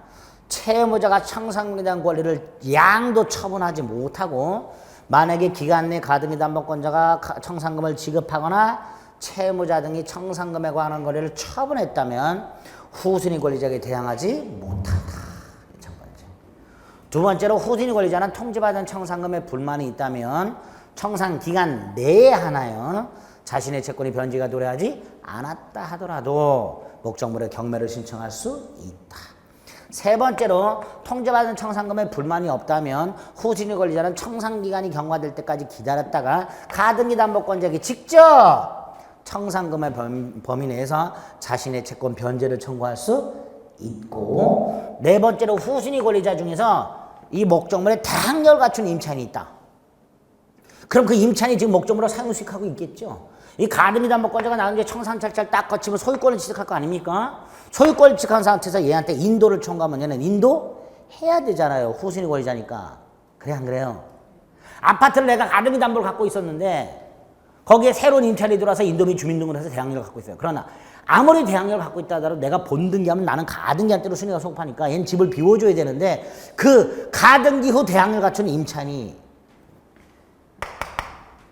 채무자가 청산금에 대한 권리를 양도 처분하지 못하고 만약에 기간 내 가등기 담보권자가 청산금을 지급하거나 채무자 등이 청산금에 관한 권리를 처분했다면 후순위 권리자에게 대항하지 못한다. 첫 번째. 두 번째로 후순위 권리자는 통지받은 청산금에 불만이 있다면 청산 기간 내에 하나요. 자신의 채권이 변제가 도래하지 않았다 하더라도 목적물의 경매를 신청할 수 있다. 세 번째로 통지받은 청산금에 불만이 없다면 후순위 권리자는 청산기간이 경과될 때까지 기다렸다가 가등기 담보권자에게 직접 청산금의 범위 내에서 자신의 채권 변제를 청구할 수 있고 네 번째로 후순위 권리자 중에서 이 목적물에 대항력을 갖춘 임차인이 있다. 그럼 그 임차인이 지금 목적물로 사용수익하고 있겠죠. 이 가등기 담보권자가 나중에 청산 절차를 딱 거치면 소유권을 취득할 거 아닙니까? 소유권을 취득한 상태에서 얘한테 인도를 청구하면 얘는 인도해야 되잖아요. 후순위 권리자니까. 그래 안 그래요? 아파트를 내가 가등기 담보를 갖고 있었는데 거기에 새로운 임차인이 들어와서 인도 및 주민등록을 해서 대항력을 갖고 있어요. 그러나 아무리 대항력을 갖고 있다 하더라도 내가 본등기하면 나는 가등기한테로 순위가 속하니까 얘는 집을 비워줘야 되는데 그 가등기 후 대항력을 갖춘 임차인이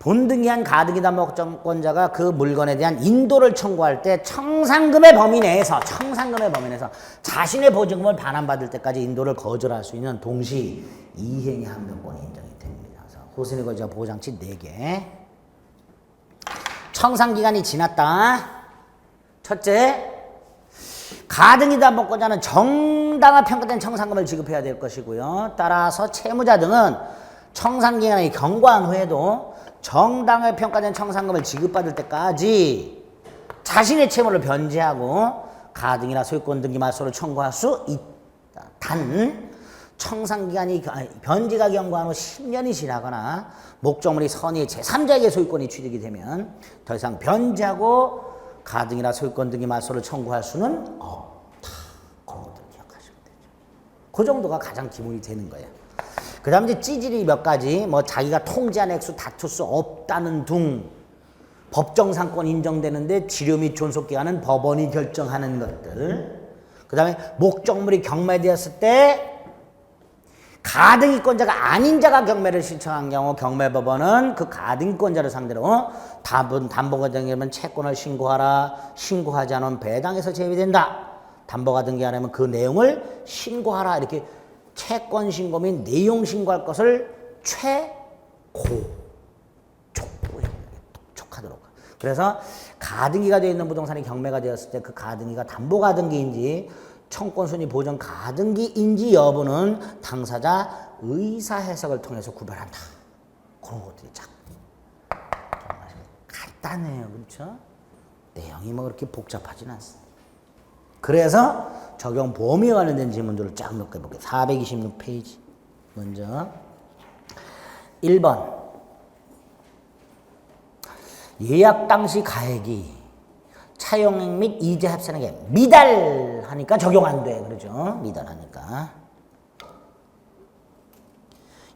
본등기한 가등기 담보권자가 그 물건에 대한 인도를 청구할 때 청산금의 범위 내에서 자신의 보증금을 반환받을 때까지 인도를 거절할 수 있는 동시 이행의 합병권이 인정이 됩니다. 그래서 후순위 권리자 보호장치 4개. 청산기간이 지났다. 첫째, 가등기 담보권자는 정당한 평가된 청산금을 지급해야 될 것이고요. 따라서 채무자 등은 청산기간이 경과한 후에도 정당하게 평가된 청산금을 지급받을 때까지 자신의 채무를 변제하고 가등이나 소유권 등기 말소를 청구할 수 있다. 단 청산기간이 변제가 경과한 후 10년이 지나거나 목적물이 선의 제3자에게 소유권이 취득이 되면 더 이상 변제하고 가등이나 소유권 등기 말소를 청구할 수는 없다. 그런 것들 기억하시면 되죠. 그 정도가 가장 기본이 되는 거예요. 그 그 다음에 이제 찌질이 몇 가지, 뭐 자기가 통제한 액수 다툴 수 없다는 둥, 법정상권 인정되는데 지료 및 존속기간은 법원이 결정하는 것들. 그 다음에 목적물이 경매되었을 때 가등기권자가 아닌 자가 경매를 신청한 경우 경매법원은 그 가등기권자를 상대로 담보가 등기하면 채권을 신고하라. 신고하지 않으면 배당에서 제외된다. 담보가 등기 안 하면 그 내용을 신고하라. 이렇게 채권 신고 및 내용 신고할 것을 촉하도록. 그래서 가등기가 되어 있는 부동산이 경매가 되었을 때 그 가등기가 담보 가등기인지 청권순위 보전 가등기인지 여부는 당사자 의사 해석을 통해서 구별한다. 그런 것들이 참 간단해요. 그렇죠? 내용이 뭐 그렇게 복잡하진 않습니다. 그래서 적용 범위에 관련된 질문들을 쫙 몇 개 볼게요. 426페이지. 먼저 1번 예약 당시 가액이 차용액 및 이자 합산액에 미달하니까 적용 안 돼. 그러죠? 미달하니까.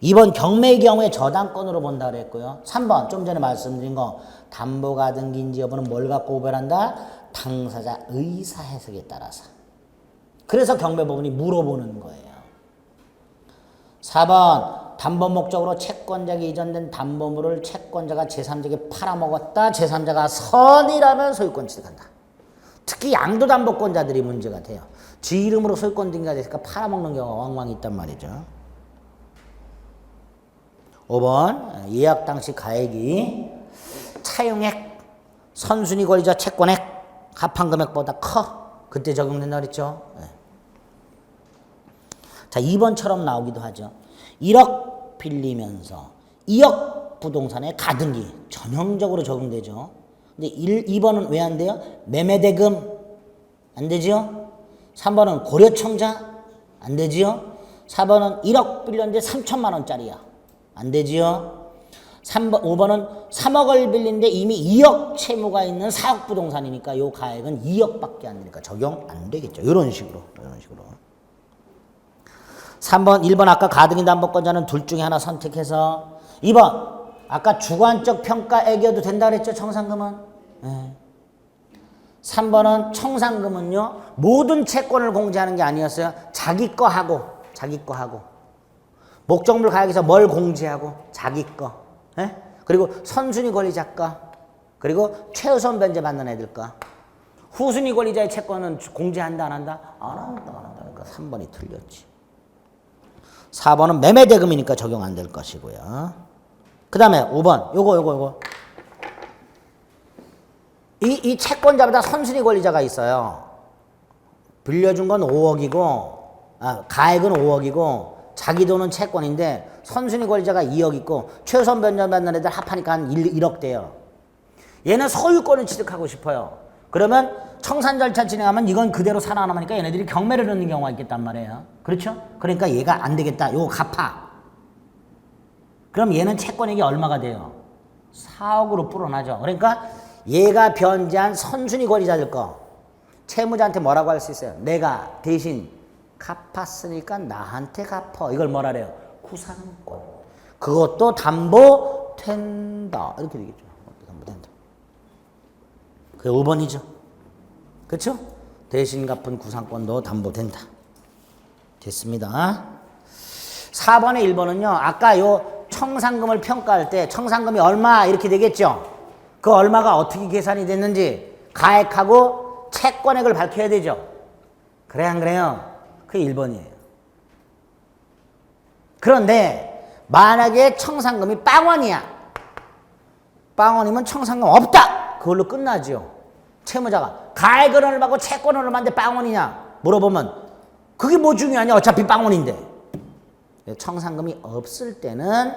2번 경매의 경우에 저당권으로 본다 그랬고요. 3번 좀 전에 말씀드린 거 담보가 등기인지 여부는 뭘 갖고 구별한다? 당사자 의사 해석에 따라서. 그래서 경매법원이 물어보는 거예요. 4번 담보 목적으로 채권자에게 이전된 담보물을 채권자가 제3자에게 팔아먹었다. 제3자가 선이라면 소유권 취득한다. 특히 양도담보권자들이 문제가 돼요. 지 이름으로 소유권 등기가 됐으니까 팔아먹는 경우가 왕왕 있단 말이죠. 5번 예약 당시 가액이 차용액, 선순위 권리자 채권액 합한 금액보다 커. 그때 적용된다 그랬죠. 네. 자, 2번처럼 나오기도 하죠. 1억 빌리면서 2억 부동산의 가등기 전형적으로 적용되죠. 근데 2번은 왜 안 돼요? 매매대금 안 되죠. 3번은 고려청자 안 되지요. 4번은 1억 빌렸는데 3천만 원짜리야. 안 되지요. 5번은 3억을 빌린데 이미 2억 채무가 있는 4억 부동산이니까 요 가액은 2억밖에 안 되니까 적용 안 되겠죠. 이런 식으로. 3번, 1번 아까 가등기 담보권자는 둘 중에 하나 선택해서 2번 아까 주관적 평가액이어도 된다 그랬죠. 청산금은. 네. 3번은 청산금은요. 모든 채권을 공제하는 게 아니었어요. 자기 거 하고 목적물 가액에서 뭘 공제하고 자기 거. 네? 그리고 선순위 권리자 거. 그리고 최우선 변제 받는 애들 거. 후순위 권리자의 채권은 공제한다 안 한다? 안 한다. 그러니까 3번이 틀렸지. 4번은 매매대금이니까 적용 안 될 것이고요. 그 다음에 5번 요거 이 채권자보다 선순위 권리자가 있어요. 빌려준 건 5억이고 가액은 5억이고 자기 돈은 채권인데 선순위 권리자가 2억 있고 최우선 변제 받는 애들 합하니까 한 1억 돼요. 얘는 소유권을 취득하고 싶어요. 그러면 청산 절차 진행하면 이건 그대로 살아남으니까 얘네들이 경매를 넣는 경우가 있겠단 말이에요. 그렇죠? 그러니까 얘가 안 되겠다. 요거 갚아. 그럼 얘는 채권액이 얼마가 돼요? 4억으로 불어나죠. 그러니까 얘가 변제한 선순위 권리자들 거 채무자한테 뭐라고 할 수 있어요? 내가 대신 갚았으니까 나한테 갚어. 이걸 뭐라 그래요? 구상권. 그것도 담보된다. 이렇게 되겠죠. 담보된다. 그게 5번이죠. 그렇죠? 대신 갚은 구상권도 담보된다. 됐습니다. 4번에 1번은요. 아까 요 청산금을 평가할 때 청산금이 얼마 이렇게 되겠죠. 그 얼마가 어떻게 계산이 됐는지 가액하고 채권액을 밝혀야 되죠. 그래 안 그래요? 그게 1번이에요. 그런데 만약에 청산금이 빵원이야. 빵원이면 청산금 없다. 그걸로 끝나죠. 채무자가 가액은 얼마고 채권은 얼마인데 빵원이냐 물어보면 그게 뭐 중요하냐. 어차피 빵원인데. 청산금이 없을 때는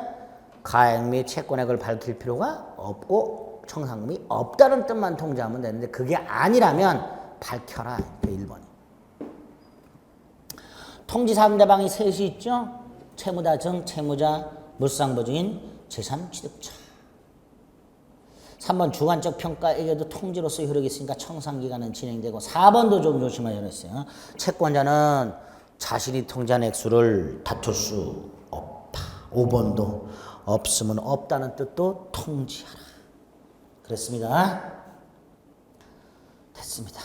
가액 및 채권액을 밝힐 필요가 없고 청산금이 없다는 뜻만 통지하면 되는데 그게 아니라면 밝혀라. 1번이. 통지 상대방이 셋이 있죠. 채무다 정, 채무자, 물상보증인, 제3취득자. 3번 주관적 평가에게도 통지로서 효력이 있으니까 청산기간은 진행되고 4번도 좀 조심하셔야 했어요. 채권자는 자신이 통지한 액수를 다툴 수 없다. 5번도 없으면 없다는 뜻도 통지하라. 그랬습니다. 됐습니다.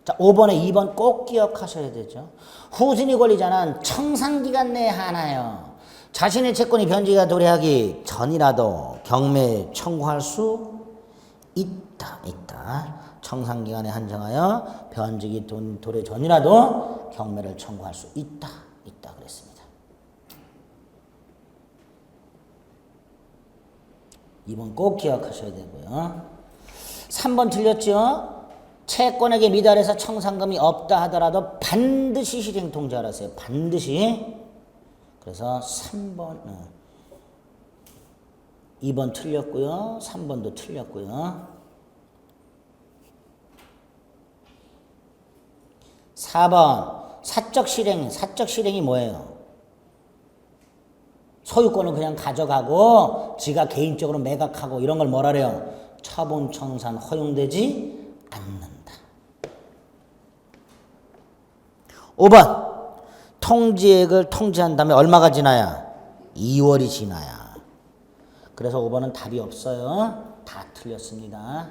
자, 5번에 2번 꼭 기억하셔야 되죠. 후순위 권리자는 청산기간 내에 하나요. 자신의 채권이 변제가 도래하기 전이라도 경매 청구할 수 있다. 청산기간에 한정하여 변제기 도래 전이라도 경매를 청구할 수 있다. 그랬습니다. 2번 꼭 기억하셔야 되고요. 3번 틀렸죠? 채권에게 미달해서 청산금이 없다 하더라도 반드시 실행 통지하라세요. 반드시. 그래서 3번, 2번 틀렸고요. 3번도 틀렸고요. 4번 사적 실행이 뭐예요? 소유권을 그냥 가져가고 지가 개인적으로 매각하고 이런 걸 뭐라 그래요? 처분청산 허용되지 않는다. 5번 통지액을 통지한 다음에 얼마가 지나야? 2월이 지나야. 그래서 5번은 답이 없어요. 다 틀렸습니다.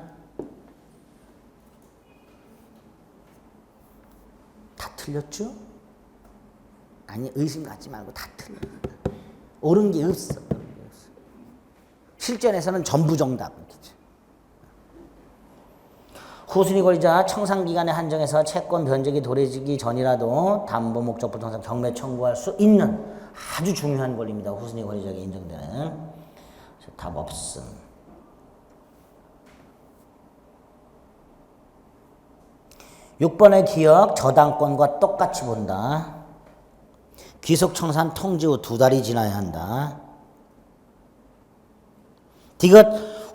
다 틀렸죠? 아니, 의심 갖지 말고 다 틀려. 옳은 게 없어. 실전에서는 전부 정답. 후순위 권리자 청산기간에 한정해서 채권 변제기 도래지기 전이라도 담보 목적 부동산 경매 청구할 수 있는 아주 중요한 권리입니다. 후순위 권리자에게 인정되는. 답 없음. 6번의 기억 저당권과 똑같이 본다. 귀속청산 통지 후 2달이 지나야 한다. 디귿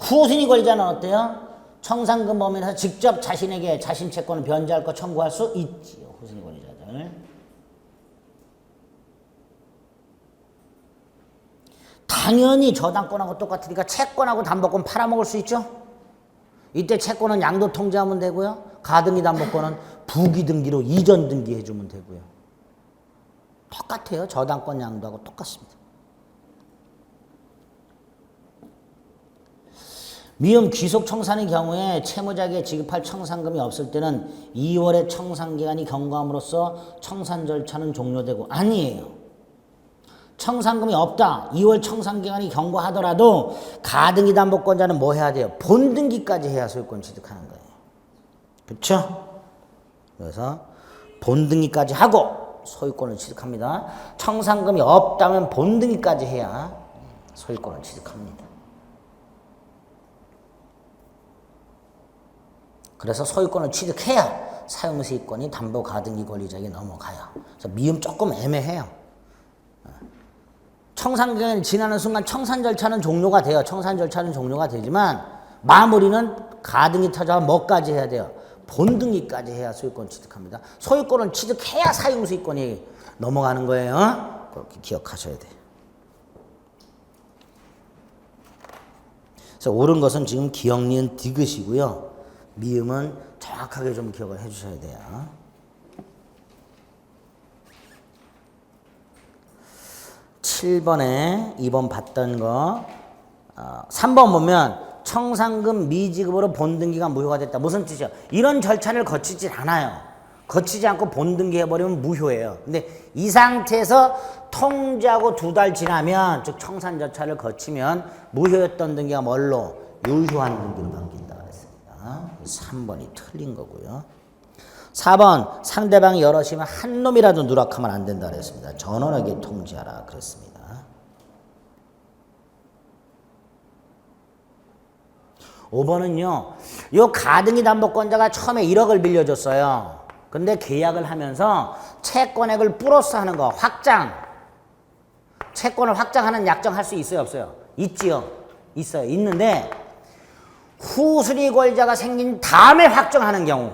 후순위 권리자는 어때요? 청산금 범위에서 직접 자신에게 자신 채권을 변제할 거 청구할 수 있지요. 후순위 권리자들. 당연히 저당권하고 똑같으니까 채권하고 담보권 팔아먹을 수 있죠. 이때 채권은 양도 통지하면 되고요. 가등기 담보권은 부기 등기로 이전 등기해주면 되고요. 똑같아요. 저당권 양도하고 똑같습니다. 미음 귀속청산의 경우에 채무자에게 지급할 청산금이 없을 때는 2월의 청산기간이 경과함으로써 청산 절차는 종료되고 아니에요. 청산금이 없다. 2월 청산기간이 경과하더라도 가등기 담보권자는 뭐 해야 돼요? 본등기까지 해야 소유권 취득하는 거예요. 그렇죠? 그래서 본등기까지 하고 소유권을 취득합니다. 청산금이 없다면 본등기까지 해야 소유권을 취득합니다. 그래서 소유권을 취득해야 사용세입권이 담보 가등기 권리자에게 넘어가요. 그래서 미음 조금 애매해요. 청산기간이 지나는 순간 청산 절차는 종료가 돼요. 청산 절차는 종료가 되지만 마무리는 가등기 타자와 뭐까지 해야 돼요? 본등기까지 해야 소유권 취득합니다. 소유권을 취득해야 사용세입권이 넘어가는 거예요. 그렇게 기억하셔야 돼요. 그래서 옳은 것은 지금 기억, 니은, 디귿이고요. 미음은 정확하게 좀 기억을 해 주셔야 돼요. 7번에 2번 봤던 거 3번 보면 청산금 미지급으로 본등기가 무효가 됐다. 무슨 뜻이야? 이런 절차를 거치지 않아요. 거치지 않고 본등기 해버리면 무효예요. 근데 이 상태에서 통지하고 2달 지나면 즉 청산 절차를 거치면 무효였던 등기가 뭘로? 유효한 등기로 바뀐다 그랬습니다. 3번이 틀린 거고요. 4번 상대방이 여럿이면 한 놈이라도 누락하면 안 된다 그랬습니다. 전원에게 통지하라 그랬습니다. 5번은요. 요 가등기 담보권자가 처음에 1억을 빌려줬어요. 근데 계약을 하면서 채권액을 플러스 하는 거 확장. 채권을 확장하는 약정할 수 있어요 없어요? 있지요. 있어요. 있는데 후순위 권리자가 생긴 다음에 확정하는 경우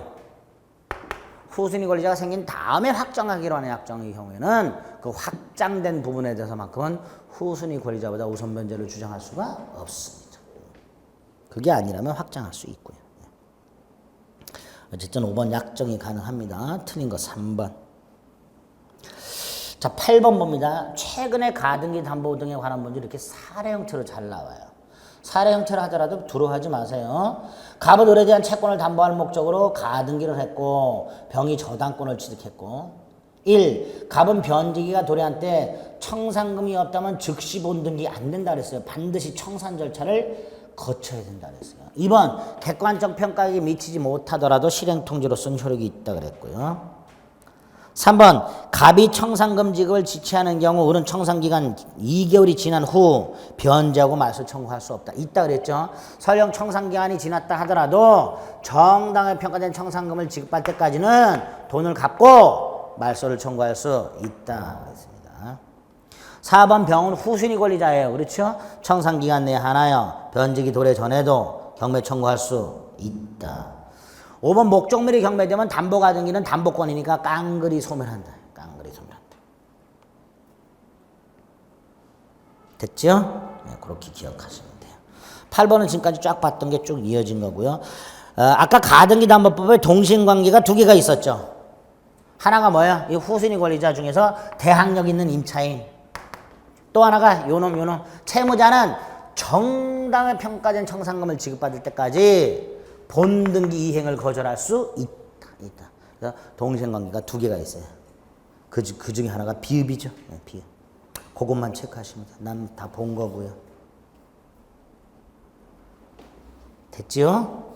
후순위 권리자가 생긴 다음에 확정하기로 하는 약정의 경우에는 그 확장된 부분에 대해서만큼은 후순위 권리자보다 우선 변제를 주장할 수가 없습니다. 그게 아니라면 확장할 수 있고요. 어쨌든 5번 약정이 가능합니다. 틀린 거 3번. 자, 8번 봅니다. 최근에 가등기 담보 등에 관한 문제 이렇게 사례 형태로 잘 나와요. 사례 형태로 하더라도 두려워하지 마세요. 갑은 을에 대한 채권을 담보할 목적으로 가등기를 했고 병이 저당권을 취득했고 1. 갑은 변제기가 도래한 때 청산금이 없다면 즉시 본등기 안 된다 그랬어요. 반드시 청산 절차를 거쳐야 된다 그랬어요. 2번 객관적 평가에 미치지 못하더라도 실행통지로서는 효력이 있다 그랬고요. 3번 갑이 청산금 지급을 지체하는 경우 을은 청산기간 2개월이 지난 후 변제하고 말소 청구할 수 없다. 있다 그랬죠. 설령 청산기간이 지났다 하더라도 정당하게 평가된 청산금을 지급할 때까지는 돈을 갚고 말소를 청구할 수 있다 그랬습니다. 4번 병은 후순위 권리자예요. 그렇죠? 청산기간 내에 하나여 변제기 도래 전에도 경매 청구할 수 있다. 5번 목적물이 경매되면 담보가등기는 담보권이니까 깡그리 소멸한다. 깡그리 소멸한다. 됐죠? 네, 그렇게 기억하시면 돼요. 8번은 지금까지 쫙 봤던 게 쭉 이어진 거고요. 아까 가등기 담보법에 동시행관계가 두 개가 있었죠. 하나가 뭐야? 이 후순위 권리자 중에서 대항력 있는 임차인. 또 하나가 요놈. 채무자는 정당하게 평가된 청산금을 지급받을 때까지 본등기 이행을 거절할 수 있다. 그래서 동시행관계가 두 개가 있어요. 그 중에 하나가 비읍이죠. 네, 비읍. 그것만 체크하시면 돼요. 난 다 본 거고요. 됐죠?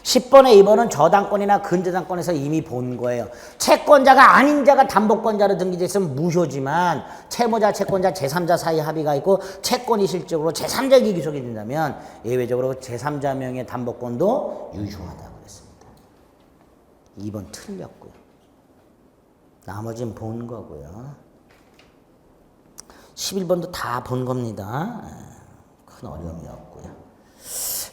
10번에 2번은 저당권이나 근저당권에서 이미 본 거예요. 채권자가 아닌 자가 담보권자로 등기돼 있으면 무효지만 채무자, 채권자, 제3자 사이 합의가 있고 채권이 실적으로 제3자에게 귀속이 된다면 예외적으로 제3자 명의 담보권도 유효하다고 그랬습니다. 2번 틀렸고요. 나머지는 본 거고요. 11번도 다 본 겁니다. 큰 어려움이 없고요.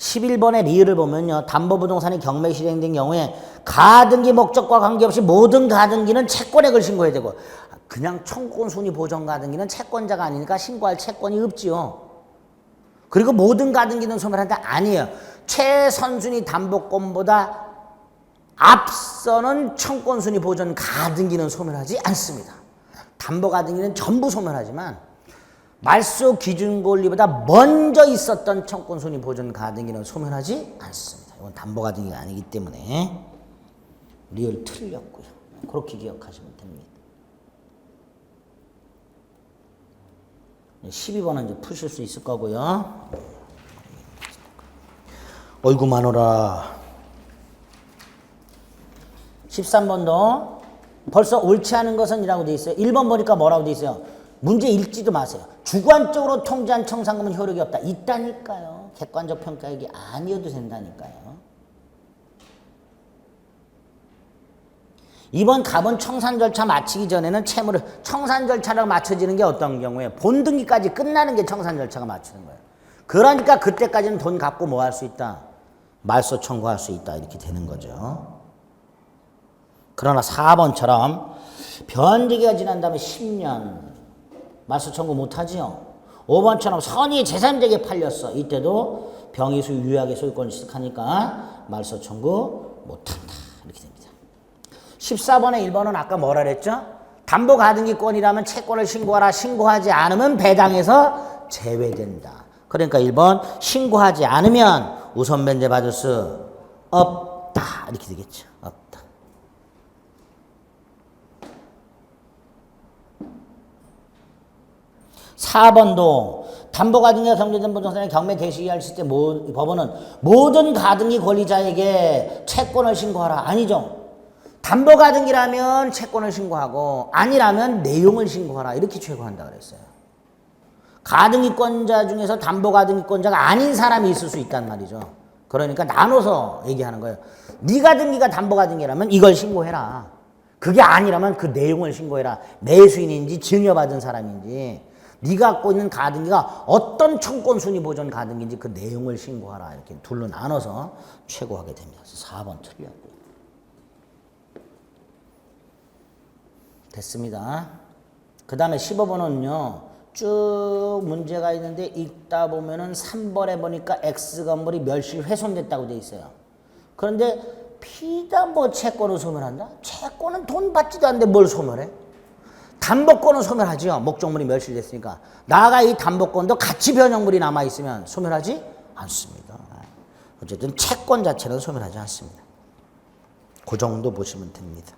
11번의 리을을 보면요. 담보부동산이 경매 실행된 경우에 가등기 목적과 관계없이 모든 가등기는 채권액을 신고해야 되고 그냥 청권 순위 보전 가등기는 채권자가 아니니까 신고할 채권이 없지요. 그리고 모든 가등기는 소멸한다? 아니에요. 최선순위 담보권보다 앞서는 청권 순위 보전 가등기는 소멸하지 않습니다. 담보 가등기는 전부 소멸하지만 말소 기준 권리보다 먼저 있었던 청권 순위 보전 가등기는 소멸하지 않습니다. 이건 담보 가등기가 아니기 때문에 리얼 틀렸고요. 그렇게 기억하시면 됩니다. 12번은 이제 푸실 수 있을 거고요. 어이구 마노라. 13번도 벌써 옳지 않은 것은 이라고 돼 있어요. 1번 보니까 뭐라고 돼 있어요? 문제 읽지도 마세요. 주관적으로 통지한 청산금은 효력이 없다. 있다니까요. 객관적 평가액이 아니어도 된다니까요. 2번 갑은 청산 절차 마치기 전에는 채무를 청산 절차가 맞춰지는 게 어떤 경우에 본등기까지 끝나는 게 청산 절차가 맞추는 거예요. 그러니까 그때까지는 돈 갚고 뭐 할 수 있다? 말소 청구할 수 있다. 이렇게 되는 거죠. 그러나 4번처럼 변제기가 지난 다음에 10년 말소 청구 못하지요. 5번처럼 선의 제3자에게 팔렸어. 이때도 병이 유약의 소유권을 취득하니까 말소 청구 못한다. 이렇게 됩니다. 14번에 1번은 아까 뭐라 그랬죠? 담보 가등기권이라면 채권을 신고하라. 신고하지 않으면 배당에서 제외된다. 그러니까 1번 신고하지 않으면 우선 변제 받을 수 없다. 이렇게 되겠죠. 없다. 4번도 담보 가등기가 경제된 부동산의 경매 개시할 때 법원은 모든 가등기 권리자에게 채권을 신고하라. 아니죠. 담보 가등기라면 채권을 신고하고 아니라면 내용을 신고하라. 이렇게 최고한다 그랬어요. 가등기권자 중에서 담보 가등기권자가 아닌 사람이 있을 수 있단 말이죠. 그러니까 나눠서 얘기하는 거예요. 네 가등기가 담보 가등기라면 이걸 신고해라. 그게 아니라면 그 내용을 신고해라. 매수인인지 증여받은 사람인지 네가 갖고 있는 가등기가 어떤 청권 순위 보전 가등기인지 그 내용을 신고하라. 이렇게 둘로 나눠서 최고하게 됩니다. 4번 틀렸고요. 됐습니다. 그 다음에 15번은요. 쭉 문제가 있는데 읽다 보면은 3번에 보니까 X 건물이 멸실 훼손됐다고 돼 있어요. 그런데 피담보 채권을 소멸한다? 채권은 돈 받지도 않는데 뭘 소멸해? 담보권은 소멸하지요. 목적물이 멸실됐으니까. 나아가 이 담보권도 가치 변형물이 남아있으면 소멸하지 않습니다. 어쨌든 채권 자체는 소멸하지 않습니다. 그 정도 보시면 됩니다.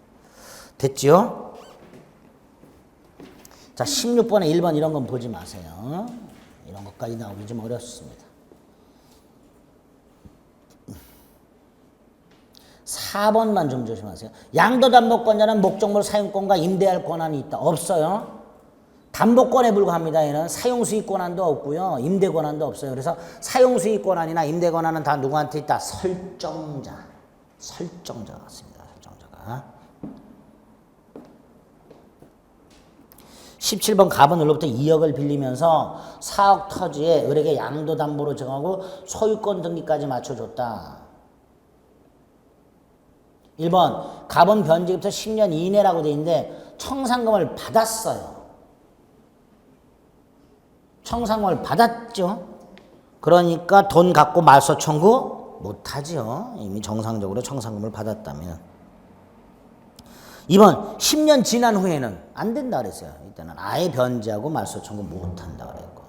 됐죠? 자, 16번에 1번 이런 건 보지 마세요. 이런 것까지 나오기 좀 어렵습니다. 4번만 좀 조심하세요. 양도담보권자는 목적물 사용권과 임대할 권한이 있다. 없어요. 담보권에 불과합니다. 얘는 사용수익 권한도 없고요. 임대 권한도 없어요. 그래서 사용수익 권한이나 임대 권한은 다 누구한테 있다? 설정자. 설정자가 있습니다. 설정자가. 17번 갑은 을로부터 2억을 빌리면서 4억 터지에 을에게 양도담보로 정하고 소유권 등기까지 맞춰줬다. 1번 갑은 변제부터 10년 이내라고 돼 있는데 청산금을 받았어요. 청산금을 받았죠. 그러니까 돈 갖고 말소 청구 못하죠. 이미 정상적으로 청산금을 받았다면. 2번 10년 지난 후에는 안 된다 그랬어요. 이때는 아예 변제하고 말소 청구 못한다 그랬고.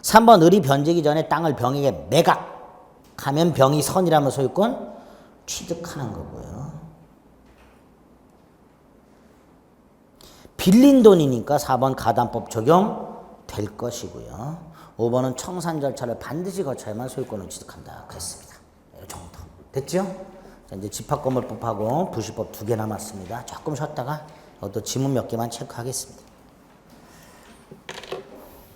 3번 을이 변제기 전에 땅을 병에게 매각하면 병이 선이라면 소유권 취득하는 거고요. 빌린 돈이니까 4번 가담법 적용될 것이고요. 5번은 청산 절차를 반드시 거쳐야만 소유권을 취득한다 그랬습니다. 이 정도. 됐죠? 자, 이제 집합건물법하고 부시법 2개 남았습니다. 조금 쉬었다가 또 지문 몇 개만 체크하겠습니다.